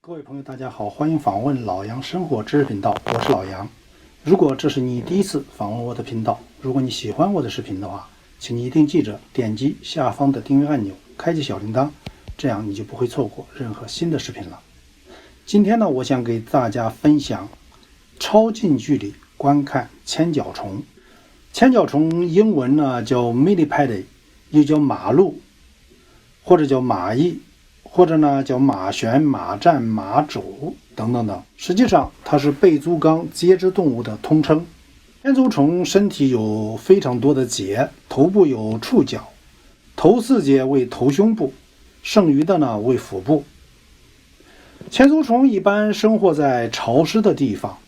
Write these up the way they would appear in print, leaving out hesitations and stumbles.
各位朋友，大家好，欢迎访问老杨生活知识频道，我是老杨。如果这是你第一次访问我的频道，如果你喜欢我的视频的话，请你一定记着点击下方的订阅按钮，开启小铃铛，这样你就不会错过任何新的视频了。今天呢，我想给大家分享超近距离观看千脚虫。千脚虫英文呢叫 millipede， 又叫马鹿，或者叫马翼，或者呢叫马旋、马战、马主等等等。实际上它是背足纲节肢动物的通称。千足虫身体有非常多的节，头部有触角，头4节为头胸部，剩余的呢为腹部。千足虫一般生活在潮湿的地方，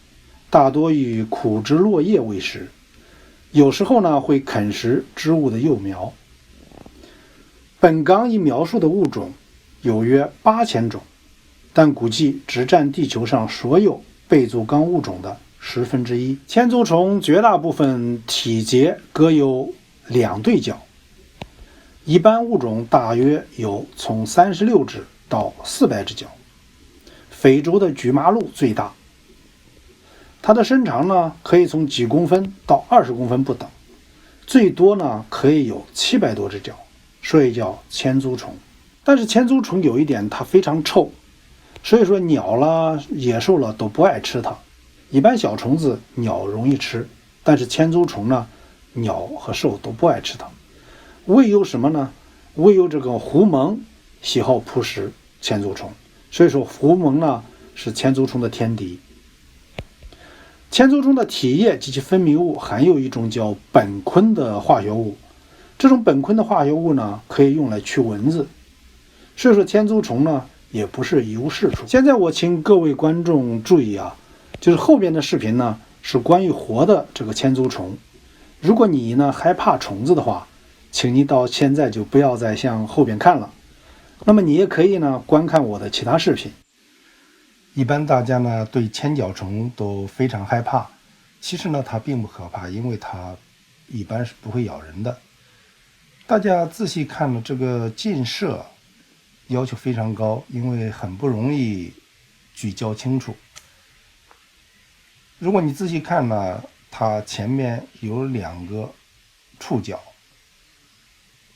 大多以苦枝落叶为食，有时候呢会啃食植物的幼苗。本纲已描述的物种有约8000种，但估计只占地球上所有背足纲物种的1/10。千足虫绝大部分体节各有2对角，一般物种大约有从36只到400只脚。非洲的菊麻鹿最大，它的身长呢可以从几公分到20公分不等，最多呢可以有700多只脚，所以叫千足虫。但是千足虫有一点，它非常臭，所以说鸟啦、野兽了都不爱吃它。一般小虫子鸟容易吃，但是千足虫呢，鸟和兽都不爱吃它。唯有什么呢？唯有这个狐獴喜好扑食千足虫，所以说狐獴呢是千足虫的天敌。千足虫的体液及其分泌物含有一种叫苯醌的化学物，这种苯醌的化学物呢可以用来驱蚊子，所以说千足虫呢也不是一无是处。现在我请各位观众注意啊，就是后边的视频呢是关于活的这个千足虫。如果你呢害怕虫子的话，请你到现在就不要再向后边看了。那么你也可以呢观看我的其他视频。一般大家呢对千脚虫都非常害怕，其实呢它并不可怕，因为它一般是不会咬人的。大家仔细看了这个近摄，要求非常高，因为很不容易聚焦清楚。如果你仔细看呢，它前面有2个触角，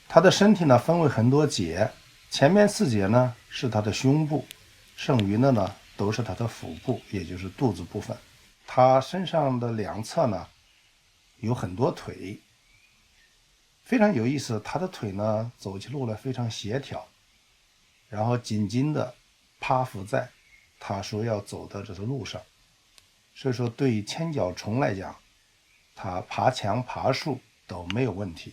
它的身体呢分为很多节，前面4节呢是它的胸部，剩余的呢都是它的腹部，也就是肚子部分。它身上的2侧呢有很多腿，非常有意思，它的腿呢走起路来非常协调，然后紧紧的趴伏在它所要走的这条路上。所以说对于千脚虫来讲，它爬墙爬树都没有问题。